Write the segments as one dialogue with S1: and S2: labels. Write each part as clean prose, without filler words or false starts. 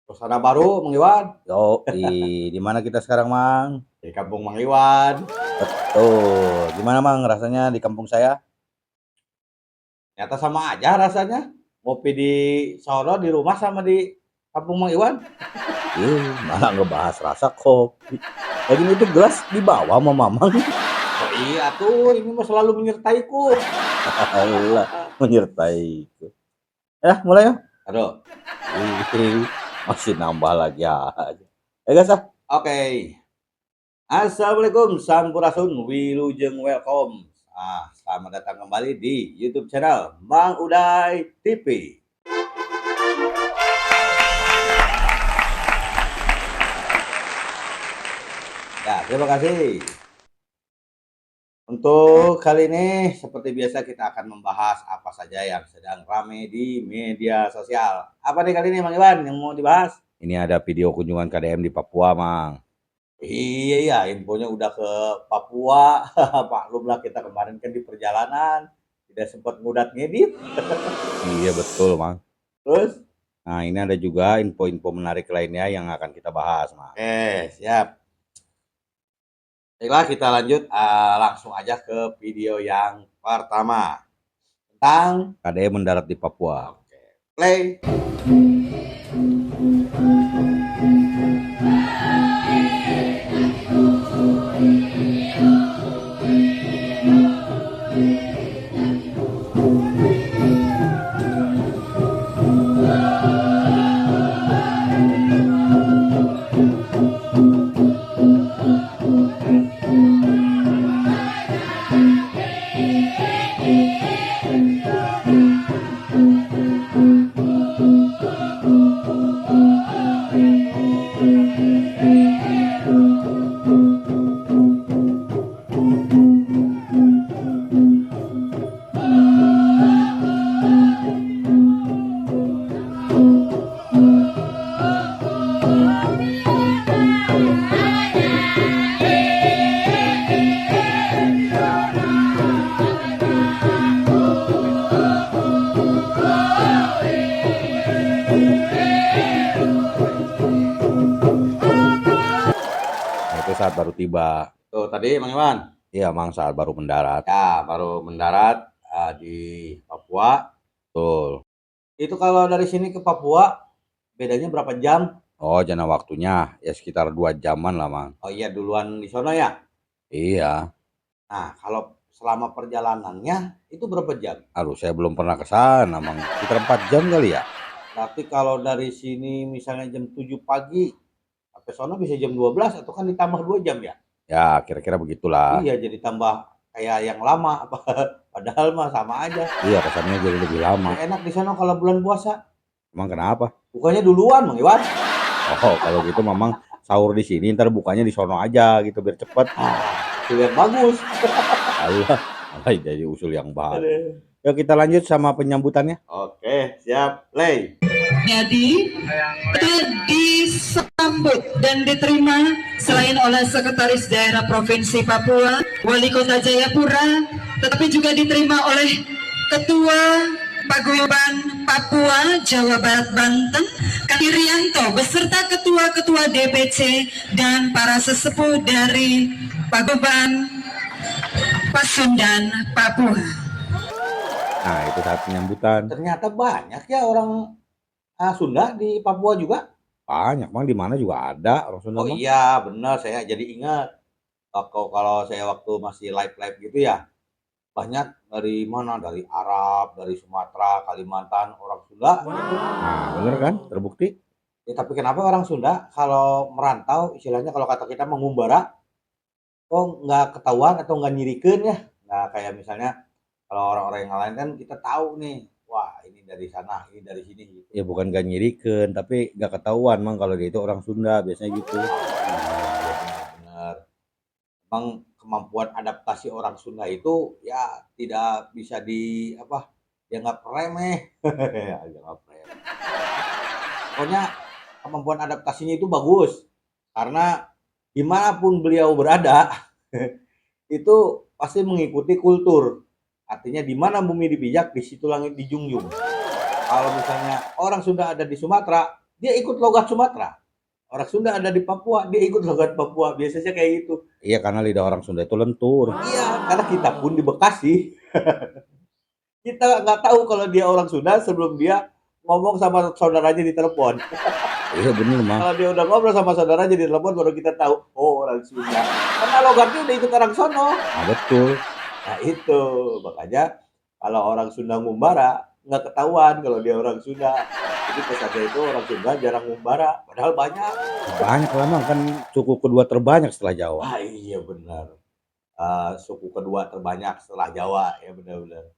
S1: Suasana baru, Mang Iwan.
S2: Yo, di mana kita sekarang, Mang?
S1: Di kampung Mang Iwan.
S2: Betul. Gimana, Mang, rasanya di kampung saya?
S1: Ternyata sama aja rasanya. Ngopi di sono di rumah sama di kampung Mang Iwan.
S2: Malah ngebahas rasa kopi. Lagi itu gelas di bawah sama Mamang.
S1: Oh iya tuh, ini mah selalu menyertaiku.
S2: Allah, menyertaiku. Mulai ya.
S1: Aduh,
S2: Masih nambah lagi aja. Guys,
S1: oke. Assalamualaikum, sampurasun, wilujeng welcome. Selamat datang kembali di YouTube channel Mang Uday TV. Ya, terima kasih. Untuk kali ini seperti biasa kita akan membahas apa saja yang sedang ramai di media sosial. Apa nih kali ini Mang Iwan yang mau dibahas?
S2: ini ada video kunjungan KDM di Papua, Mang.
S1: Iya ya, infonya udah ke Papua. Maklumlah kita kemarin kan di perjalanan tidak sempat ngudat ngedit.
S2: Iya betul, Mang.
S1: Terus?
S2: Nah, ini ada juga info-info menarik lainnya yang akan kita bahas, Mang.
S1: Siap. Baiklah, kita lanjut langsung aja ke video yang pertama tentang
S2: KDM mendarat di Papua.
S1: Oke, play.
S2: Itu saat baru tiba.
S1: Tuh tadi Mang Iwan.
S2: Iya, Mang, saat baru mendarat.
S1: Ya, baru mendarat di Papua.
S2: Betul.
S1: Itu kalau dari sini ke Papua bedanya berapa jam?
S2: Oh, jangka waktunya ya sekitar 2 jaman lah, Mang.
S1: Oh iya, duluan di sono ya.
S2: Iya.
S1: Nah, kalau selama perjalanannya itu berapa jam?
S2: Aduh, saya belum pernah ke sana, Mang. Sekitar 4 jam kali ya?
S1: Berarti kalau dari sini misalnya jam 7 pagi sampai sono bisa jam 12 atau kan ditambah 2 jam ya?
S2: Ya, kira-kira begitulah.
S1: Iya, jadi tambah kayak yang lama apa padahal mah sama aja.
S2: Iya, kesannya jadi lebih lama.
S1: Enak di sana kalau bulan puasa.
S2: Emang kenapa?
S1: Bukanya duluan, Mang Iwan.
S2: Oh, kalau gitu Mamang sahur di sini, ntar bukanya di sono aja gitu biar cepet.
S1: Itu yang bagus.
S2: Allah, jadi usul yang bagus. Yuk kita lanjut sama penyambutannya.
S1: Oke, siap. Play.
S3: Jadi disambut dan diterima selain oleh Sekretaris Daerah Provinsi Papua, Wali Kota Jayapura, tetapi juga diterima oleh Ketua Paguyuban Papua Jawa Barat Banten, Kirianto beserta ketua-ketua DPC dan para sesepuh dari Paguyuban Pasundan Papua.
S2: Nah, itu saat penyambutan.
S1: Ternyata banyak ya orang Sunda di Papua juga.
S2: Banyak, Mang, di mana juga ada orang Sunda,
S1: Oh
S2: Mang.
S1: iya, benar, saya jadi ingat. Kalau saya waktu masih live gitu ya, banyak dari mana? Dari Arab, dari Sumatera, Kalimantan, orang Sunda.
S2: Nah, bener kan? Terbukti.
S1: Ya, tapi kenapa orang Sunda kalau merantau, istilahnya kalau kata kita mengumbara, kok nggak ketahuan atau nggak nyirikeun ya? Nah, kayak misalnya kalau orang-orang yang lain kan kita tahu nih, wah ini dari sana, ini dari sini gitu.
S2: Ya bukan gak nyirikan, tapi gak ketahuan, Mang, kalau dia itu orang Sunda, biasanya gitu.
S1: Benar-benar. Emang kemampuan adaptasi orang Sunda itu ya tidak bisa dianggap remeh. Dianggap remeh. Pokoknya kemampuan adaptasinya itu bagus karena dimanapun beliau berada itu pasti mengikuti kultur. Artinya di mana bumi dipijak, di situ langit dijunjung. Kalau misalnya orang Sunda ada di Sumatera, dia ikut logat Sumatera. Orang Sunda ada di Papua, dia ikut logat Papua, biasanya kayak gitu.
S2: Iya, karena lidah orang Sunda itu lentur.
S1: Iya, karena kita pun di Bekasi, kita nggak tahu kalau dia orang Sunda sebelum dia ngomong sama saudaranya di telepon.
S2: Iya bener, Mang.
S1: Kalau dia udah ngobrol sama saudaranya di telepon baru kita tahu, oh orang Sunda. Karena logatnya udah ikut orang sono.
S2: Nah, betul.
S1: Nah itu, makanya kalau orang Sunda ngumbara, nggak ketahuan kalau dia orang Sunda. Jadi kesannya itu orang Sunda jarang ngumbara, padahal banyak.
S2: Banyak lah, Mang, kan suku kedua terbanyak setelah Jawa.
S1: Ah iya benar. Suku kedua terbanyak setelah Jawa, ya benar-benar.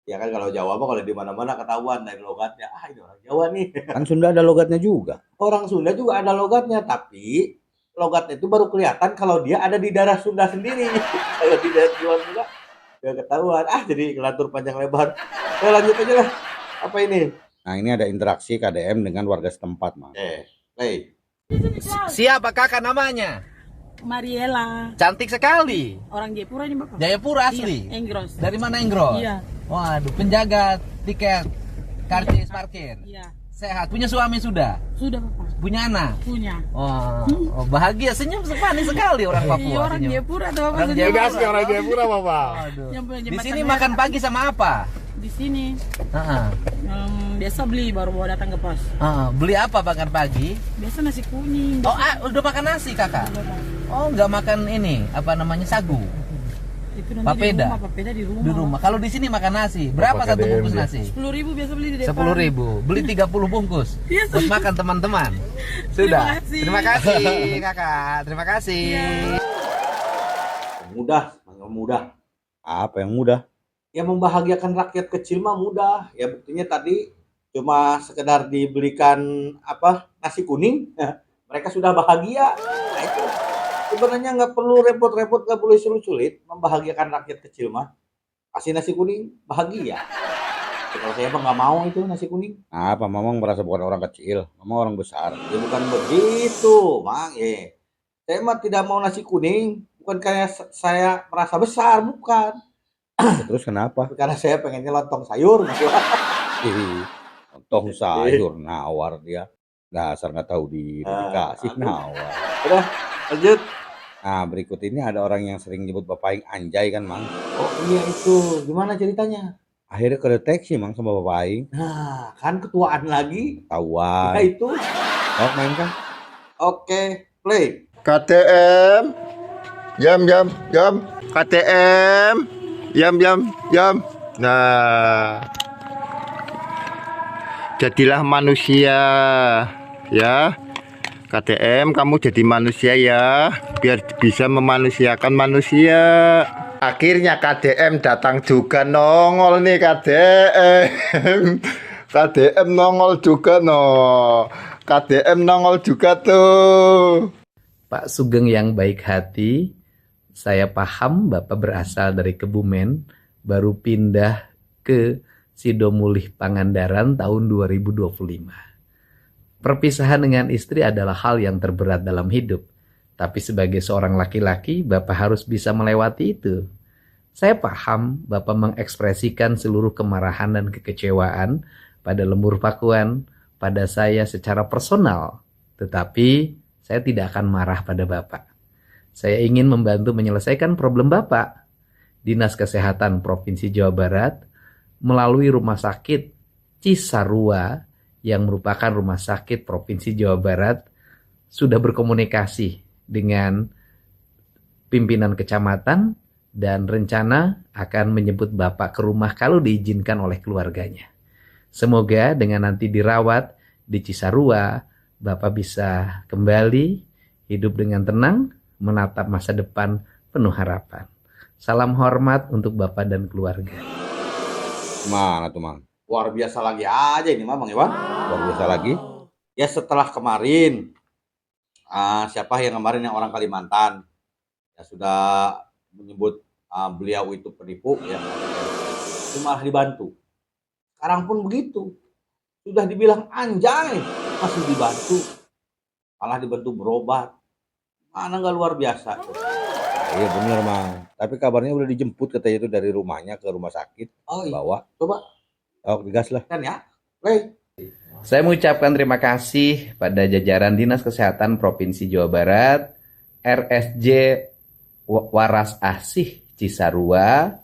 S1: Ya kan kalau Jawa mah kalau di mana-mana ketahuan dari logatnya, ah ini orang Jawa nih.
S2: Kan Sunda ada logatnya juga.
S1: Orang Sunda juga ada logatnya, tapi logatnya itu baru kelihatan kalau dia ada di daerah Sunda sendiri. Kalau di daerah luar Sunda nggak ketahuan. Ah jadi ngelantur panjang lebar. Ya lanjut aja lah. Apa ini?
S2: Nah, ini ada interaksi KDM dengan warga setempat, Mang.
S1: Play.
S4: Siapa kakak namanya?
S5: Mariela,
S4: Cantik sekali.
S5: orang Jayapura ini Bapak.
S4: Jayapura asli.
S5: Iya, Enggros.
S4: Dari mana Enggros?
S5: Iya.
S4: Waduh, penjaga tiket karcis parkir.
S5: Iya.
S4: Sehat. Punya suami sudah?
S5: Sudah Bapak.
S4: Punya anak?
S5: Punya.
S4: Wah, oh, bahagia, senyum manis sekali orang Papua.
S5: Iya, orang
S4: senyum.
S5: Jayapura tuh Bapak.
S4: Orang
S5: senyum.
S4: Jayapura.
S6: Orang Jayapura, Bapak.
S4: Waduh.
S5: Yang punya
S4: Di
S5: jembatan
S4: sini
S5: merah.
S4: makan pagi sama apa?
S5: Di sini.
S4: Heeh.
S5: Biasa beli baru bawa datang ke pos.
S4: Beli apa makan pagi?
S5: Biasa nasi kuning.
S4: Oh, udah makan nasi kakak? Oh, nggak makan ini, apa namanya, sagu?
S5: Itu nanti
S4: Papeda?
S5: di rumah, papeda di rumah.
S4: Di rumah. Kalau di sini makan nasi, berapa
S6: Bapak
S4: satu
S6: KDM
S4: bungkus
S6: dia.
S4: nasi?
S5: 10.000 biasa beli di depan.
S4: 10.000, beli 30 bungkus
S5: Iya,
S4: buat makan teman-teman. Sudah. Terima
S5: Terima
S4: kasih kakak. Terima kasih.
S5: Iya.
S1: Mudah, mudah.
S2: Apa yang mudah?
S1: Ya membahagiakan rakyat kecil mah mudah. Ya buktinya tadi cuma sekedar dibelikan apa nasi kuning, mereka sudah bahagia. Nah itu sebenarnya nggak perlu repot-repot, nggak perlu sulit-sulit membahagiakan rakyat kecil mah. Kasih nasi kuning bahagia. Ya, kalau saya mah nggak mau itu nasi kuning.
S2: Apa Mamang merasa bukan orang kecil, Mamang orang besar.
S1: Ya bukan begitu, Mang. Ya. Saya mah tidak mau nasi kuning, bukan kayak saya merasa besar, bukan.
S2: Ya, terus kenapa?
S1: Karena saya pengennya lontong sayur.
S2: Ih, lontong sayur nawar dia. Dasar nggak tahu diri dikasih nawar.
S1: Udah, lanjut.
S2: Nah, berikut ini ada orang yang sering nyebut Bapak Aing anjay kan, Mang.
S1: Oh iya itu, gimana ceritanya?
S2: Akhirnya kedeteksi, Mang, sama Bapak Aing.
S1: Nah, kan ketuaan lagi. Nah
S2: Tahuan.
S1: itu.
S2: Mau main kan?
S1: Oke, play.
S6: KTM, jam. KTM, jam. Nah, jadilah manusia, ya. KTM, kamu jadi manusia ya, biar bisa memanusiakan manusia. Akhirnya KDM datang juga, nongol nih KDM. KDM nongol juga KDM nongol juga tuh.
S4: Pak Sugeng yang baik hati, saya paham Bapak berasal dari Kebumen, baru pindah ke Sidomulih Pangandaran tahun 2025. Perpisahan dengan istri adalah hal yang terberat dalam hidup. Tapi sebagai seorang laki-laki, Bapak harus bisa melewati itu. Saya paham Bapak mengekspresikan seluruh kemarahan dan kekecewaan pada lembur Pakuan, pada saya secara personal. Tetapi saya tidak akan marah pada Bapak. Saya ingin membantu menyelesaikan problem Bapak. Dinas Kesehatan Provinsi Jawa Barat melalui Rumah Sakit Cisarua yang merupakan rumah sakit Provinsi Jawa Barat sudah berkomunikasi dengan pimpinan kecamatan dan rencana akan menyebut Bapak ke rumah kalau diizinkan oleh keluarganya. Semoga dengan nanti dirawat di Cisarua, Bapak bisa kembali hidup dengan tenang, menatap masa depan penuh harapan. Salam hormat untuk Bapak dan keluarga.
S2: Mana tuh, Mang?
S1: Luar biasa lagi aja ini Mang Iwan.
S2: Luar biasa lagi.
S1: Ya setelah kemarin, siapa yang kemarin yang orang Kalimantan ya sudah menyebut beliau itu penipu ya, itu malah dibantu. Sekarang pun begitu, sudah dibilang anjay masih dibantu, malah dibantu berobat. Mana nggak luar biasa?
S2: Iya bener, Mang. Tapi kabarnya udah dijemput katanya itu dari rumahnya ke rumah sakit.
S1: Oh iya,
S2: Bawa.
S1: coba
S2: Oh, digas lah.
S1: kan ya, play.
S4: Saya mengucapkan terima kasih pada jajaran Dinas Kesehatan Provinsi Jawa Barat, RSJ Waras Asih Cisarua,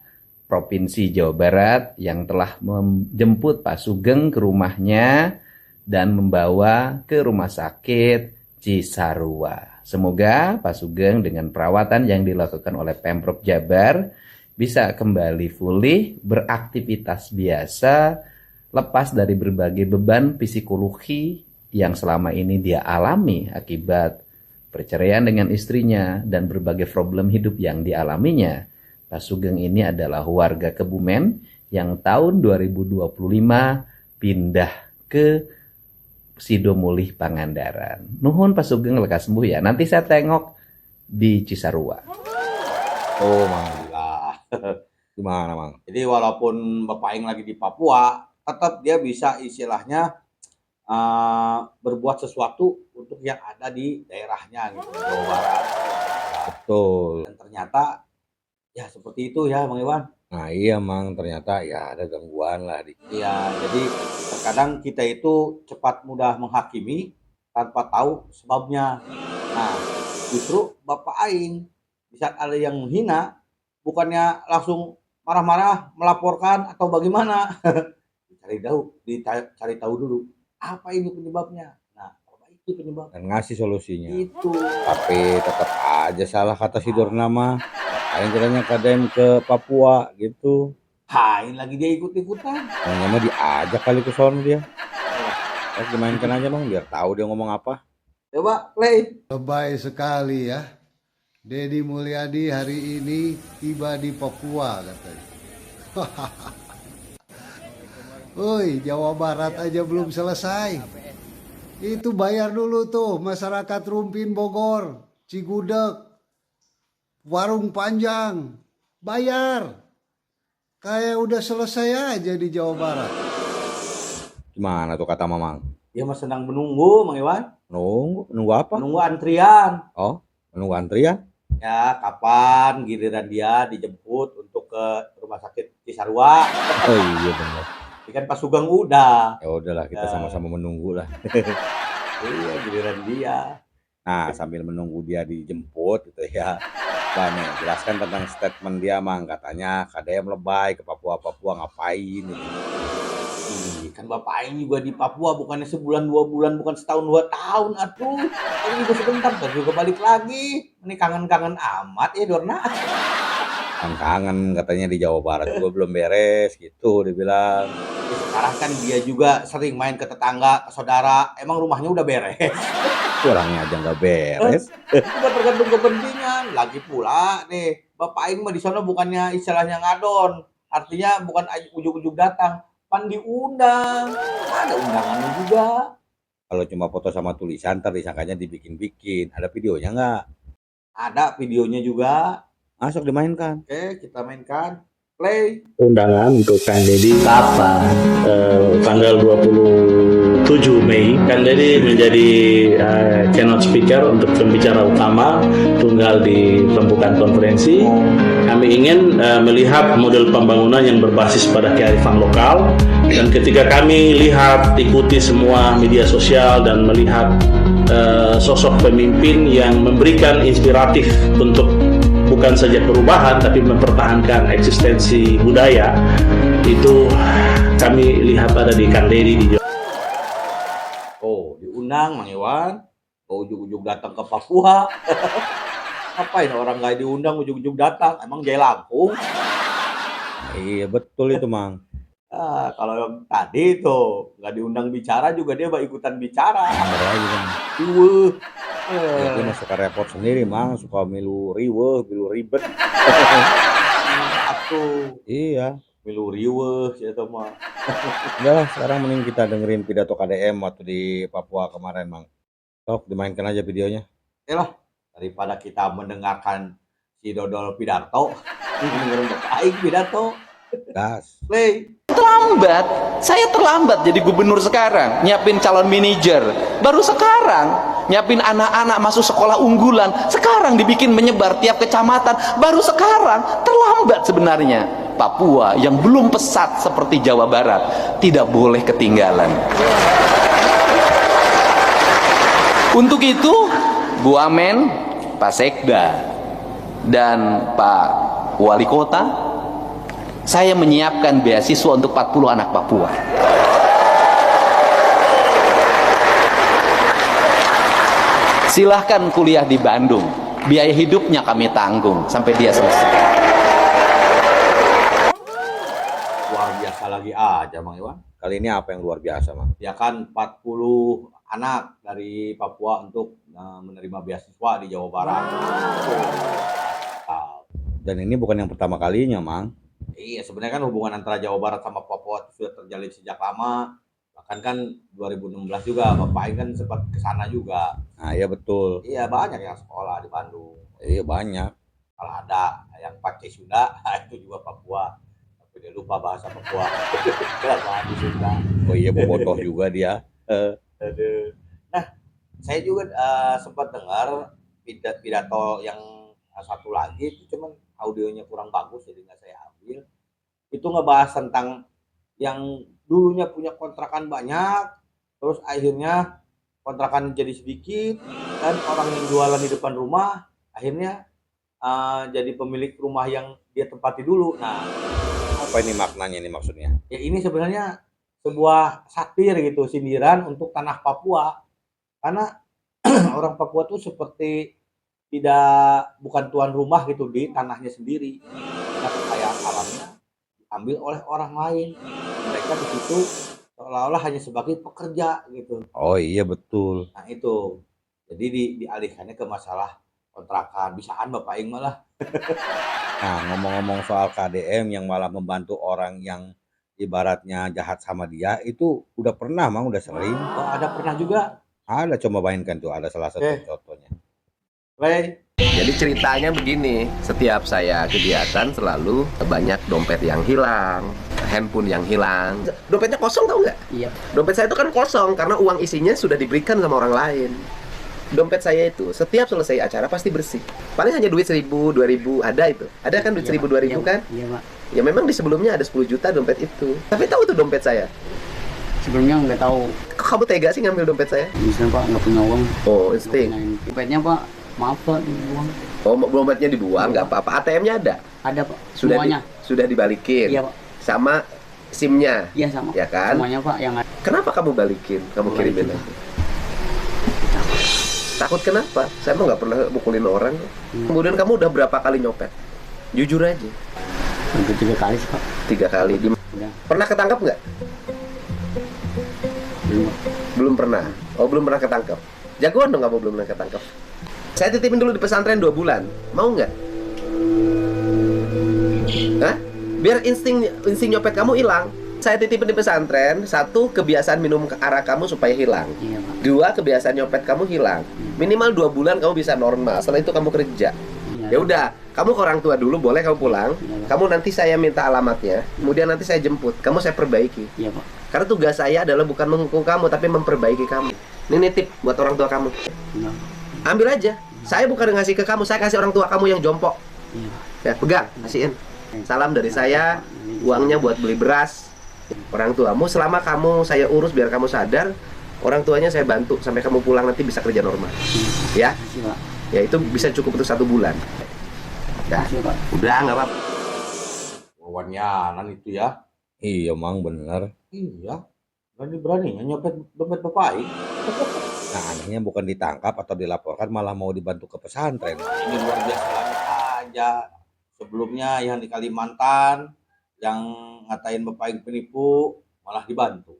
S4: Provinsi Jawa Barat yang telah menjemput Pak Sugeng ke rumahnya dan membawa ke rumah sakit Cisarua. Semoga Pak Sugeng dengan perawatan yang dilakukan oleh Pemprov Jabar bisa kembali pulih, beraktivitas biasa, lepas dari berbagai beban psikologi yang selama ini dia alami akibat perceraian dengan istrinya dan berbagai problem hidup yang dialaminya. Pak Sugeng ini adalah warga Kebumen yang tahun 2025 pindah ke Sidomulih Pangandaran. Nuhun Pak Sugeng lekas sembuh ya. Nanti saya tengok di Cisarua.
S2: Oh, Mang. Gimana, Mang?
S1: Jadi walaupun Bapak Aing lagi di Papua, tetap dia bisa istilahnya berbuat sesuatu untuk yang ada di daerahnya gitu, Jawa Barat.
S2: Betul.
S1: Dan ternyata ya seperti itu ya, Bang Iwan.
S2: Nah iya, Mang, ternyata ya ada gangguan lah.
S1: Iya, jadi terkadang kita itu cepat mudah menghakimi tanpa tahu sebabnya. Nah, justru Bapak Aing di saat ada yang menghina, bukannya langsung marah-marah, melaporkan atau bagaimana. Dicari tahu dulu apa ini penyebabnya. Nah, apa itu penyebab?
S2: Dan ngasih solusinya.
S1: Itu.
S2: Tapi tetap aja salah kata si Dorna mah. Aing kiranya KDM ke Papua gitu.
S1: Hain lagi dia ikut-ikutan.
S2: Kayaknya mah diajak kali ke sono dia. Dimainkan aja, Bang, biar tahu dia ngomong apa.
S1: Coba play.
S7: Lebay sekali ya. Deddy Mulyadi hari ini tiba di Papua katanya. Woi, Jawa Barat aja belum selesai. Itu bayar dulu tuh masyarakat Rumpin Bogor, Cigudeg, Warung Panjang. Bayar. Kayak udah selesai aja di Jawa Barat.
S2: Gimana tuh kata Mamang?
S1: Dia mah senang menunggu, Mang Iwan.
S2: Nunggu apa?
S1: Menunggu antrian.
S2: Oh, menunggu antrian?
S1: Ya, kapan giliran dia dijemput untuk ke rumah sakit Cisarua.
S2: Oh iya benar.
S1: Ini kan Pak Sugeng udah.
S2: Ya udahlah, kita sama-sama menunggu lah.
S1: Iya, giliran dia.
S2: Nah, sambil menunggu dia dijemput gitu ya. Banyak jelaskan tentang statement dia, Mang. Katanya KDM lebay ke Papua ngapain gitu.
S1: Kan Bapak Aing juga di Papua bukannya sebulan 2 bulan, bukan setahun 2 tahun atuh. Ini juga sebentar baru juga balik lagi. Ini kangen-kangen amat ya Dorna.
S2: Kangen katanya di Jawa Barat juga belum beres gitu dibilang.
S1: Ya, sekarang kan dia juga sering main ke tetangga, ke saudara. Emang rumahnya udah beres.
S2: Orangnya aja nggak beres.
S1: Udah tergantung kepentingan. Lagi pula nih, Bapak Aing mah di sana bukannya istilahnya ngadon. Artinya bukan ujug-ujug datang. Pan diundang, ada undangannya juga.
S2: Kalau cuma foto sama tulisan, ntar disangkanya dibikin-bikin. Ada videonya nggak?
S1: Ada videonya juga.
S2: Masuk dimainkan.
S1: Oke, kita mainkan. Play.
S8: Undangan untuk Kang Deddy
S4: Kapan?
S8: tanggal 27 Mei. Kang Deddy menjadi keynote speaker untuk pembicara utama tunggal di pembukaan konferensi. Kami ingin melihat model pembangunan yang berbasis pada kearifan lokal, dan ketika kami lihat, ikuti semua media sosial dan melihat sosok pemimpin yang memberikan inspiratif untuk bukan saja perubahan tapi mempertahankan eksistensi budaya, itu kami lihat ada di Kang Deddy di Jawa.
S1: Oh, diundang Mang Iwan. Oh, ujug-ujug datang ke Papua. Ngapain orang nggak diundang ujug-ujug datang? Emang Jaya Lampung?
S2: Iya betul itu, Mang.
S1: Kalau yang tadi tuh nggak diundang bicara juga dia ikutan bicara.
S2: Bener aja, Bang.
S1: Riweuh.
S2: Ya, dia mah suka repot sendiri, Mang. Suka milu riweuh, milu ribet.
S1: Atuh,
S2: Iya.
S1: milu riweuh gitu mah.
S2: Udah lah, sekarang mending kita dengerin pidato KDM waktu di Papua kemarin, Mang. Sok, dimainkan aja videonya.
S1: Ya lah, daripada kita mendengarkan si Dodol pidato, dengerin Bapak Aing pidato.
S2: Gas.
S1: Play.
S9: Terlambat, saya terlambat jadi gubernur sekarang, nyiapin calon manajer. Baru sekarang, nyiapin anak-anak masuk sekolah unggulan. Sekarang dibikin menyebar tiap kecamatan. Baru sekarang, terlambat sebenarnya. Papua yang belum pesat seperti Jawa Barat tidak boleh ketinggalan. Untuk itu, Bu Amen, Pak Sekda, dan Pak Wali Kota, saya menyiapkan beasiswa untuk 40 anak Papua. Silahkan kuliah di Bandung, biaya hidupnya kami tanggung sampai dia selesai.
S1: Luar biasa lagi aja Mang Iwan.
S2: Kali ini apa yang luar biasa, Mang?
S1: Ya kan 40 anak dari Papua untuk menerima beasiswa di Jawa Barat.
S2: Dan ini bukan yang pertama kalinya, Mang.
S1: Iya, sebenarnya kan hubungan antara Jawa Barat sama Papua sudah terjalin sejak lama. Bahkan kan 2016 juga Bapak Aing kan sempat ke sana juga.
S2: Nah, iya betul.
S1: Iya, banyak yang sekolah di Bandung.
S2: Iya banyak.
S1: Kalau ada yang pakai Sunda, itu juga Papua. Tapi dia lupa bahasa Papua. Kelamaan di Sunda.
S2: Oh iya, bobotoh juga dia.
S1: Aduh. Nah, saya juga sempat dengar pidato yang satu lagi itu cuman audionya kurang bagus jadi nggak saya ambil. Itu ngebahas tentang yang dulunya punya kontrakan banyak, terus akhirnya kontrakan jadi sedikit, dan orang yang jualan di depan rumah akhirnya jadi pemilik rumah yang dia tempati dulu. Nah,
S2: Apa ini maknanya ini maksudnya?
S1: ya ini sebenarnya sebuah satir gitu, sindiran untuk tanah Papua. Karena orang Papua tuh seperti bukan tuan rumah gitu di tanahnya sendiri. Nah, kekayaan alamnya diambil oleh orang lain. Mereka di situ seolah-olah hanya sebagai pekerja gitu.
S2: Oh iya betul.
S1: Nah, itu. Jadi dialihkannya ke masalah kontrakan. Bisaan Bapak Ing malah.
S2: Nah, ngomong-ngomong soal KDM yang malah membantu orang yang ibaratnya jahat sama dia, itu udah pernah, Mang, udah sering.
S1: Oh, ada pernah juga.
S2: Ada, coba mainkan tuh, ada salah satu contohnya.
S1: Play.
S10: Jadi ceritanya begini, setiap saya kegiatan selalu banyak dompet yang hilang, handphone yang hilang. Dompetnya kosong tau nggak?
S5: Iya.
S10: Dompet saya itu kan kosong karena uang isinya sudah diberikan sama orang lain. Dompet saya itu setiap selesai acara pasti bersih. Paling hanya duit 1.000, 2.000 ada itu. Ada kan duit 1.000, 2.000 kan?
S5: Iya, Pak.
S10: Ya memang di sebelumnya ada 10 juta dompet itu. Tapi tahu itu dompet saya.
S5: Sebelumnya nggak tahu.
S10: Kok kamu tega sih ngambil dompet saya?
S5: Misalnya Pak nggak punya uang.
S10: Oh, insting.
S5: Dompetnya Pak, maaf Pak, dibuang.
S10: Oh, dompetnya dibuang, nggak apa-apa. ATM-nya ada?
S5: Ada Pak,
S10: Sudah
S5: semuanya.
S10: Sudah dibalikin?
S5: Iya Pak.
S10: Sama SIM-nya?
S5: Iya sama.
S10: Ya kan?
S5: Semuanya Pak yang ada.
S10: Kenapa kamu balikin? Kamu kirimin aja. Takut kenapa? Saya mah nggak pernah mukulin orang. Kemudian kamu udah berapa kali nyopet? Jujur aja.
S5: Hampir 3 kali sih Pak.
S10: 3 kali.
S5: Udah.
S10: Pernah ketangkap nggak?
S5: Belum Pak.
S10: Belum pernah. Oh, belum pernah ketangkap. Jagoan dong kamu belum pernah ketangkap. Saya titipin dulu di pesantren 2 bulan. Mau nggak? Hah? Biar insting nyopet kamu hilang. Saya titipin di pesantren, 1 kebiasaan minum arak kamu supaya hilang.
S5: Iya Pak.
S10: 2 kebiasaan nyopet kamu hilang. Minimal 2 bulan kamu bisa normal. Setelah itu kamu kerja.
S5: Iya.
S10: Ya udah, kamu ke orang tua dulu, boleh kamu pulang.
S5: Iya, Pak.
S10: Kamu nanti saya minta alamatnya, kemudian nanti saya jemput. Kamu saya perbaiki.
S5: Iya Pak.
S10: Karena tugas saya adalah bukan menghukum kamu, tapi memperbaiki kamu. Ini nitip buat orang tua kamu.
S5: Iya.
S10: Ambil aja. Saya bukan ngasih ke kamu, saya kasih orang tua kamu yang jompo.
S5: Iya.
S10: Ya, pegang, kasihin. Salam dari saya, uangnya buat beli beras. Orang tuamu selama kamu saya urus biar kamu sadar, orang tuanya saya bantu sampai kamu pulang nanti bisa kerja normal. Ya,
S5: Makasih Pak.
S10: ya itu bisa cukup untuk 1 bulan. Ya,
S5: Makasih Pak.
S10: udah nggak apa-apa.
S1: Wawanyanan itu ya.
S2: Iya, Mang, bener.
S1: Iya. Berani-beraninya nyopet dompet Bapak Ing.
S2: Nah, anehnya bukan ditangkap atau dilaporkan, malah mau dibantu ke pesantren.
S1: Ini luar biasa lagi aja. Sebelumnya yang di Kalimantan yang ngatain Bapak Ing penipu malah dibantu.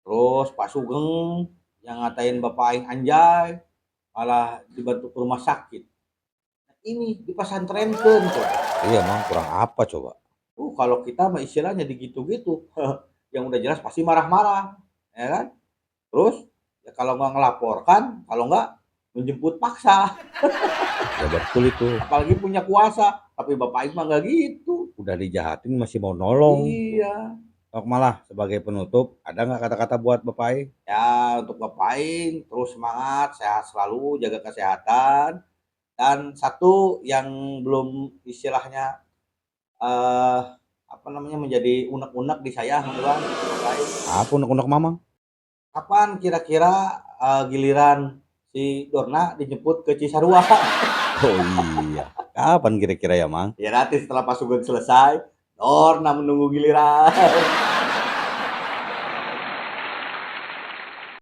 S1: Terus Pak Sugeng yang ngatain Bapak Aing anjay malah dibantu ke rumah sakit. Nah, ini di pesantrenkeun coba.
S2: Iya, Mang, kurang apa coba?
S1: Kalau kita mah istilahnya digitu-gitu. Yang udah jelas pasti marah-marah, ya kan? Terus ya kalau nggak ngelaporkan, kalau nggak menjemput paksa.
S2: Ya betul itu.
S1: Apalagi punya kuasa, tapi Bapak Aing mah nggak gitu.
S2: Udah dijahatin masih mau nolong.
S1: Iya.
S2: Tok malah sebagai penutup, ada nggak kata-kata buat Bapak Aing?
S1: Ya untuk Bapak Aing terus semangat, sehat selalu, jaga kesehatan. Dan satu yang belum istilahnya apa namanya, menjadi unek-unek di saya, Mang Iwan.
S2: Apa unek-unek Mamang?
S1: Kapan kira-kira giliran si Dorna dijemput ke Cisarua?
S2: Oh iya, kapan kira-kira ya Mang?
S1: Ya nanti setelah Pak Sugeng selesai, Dorna menunggu giliran.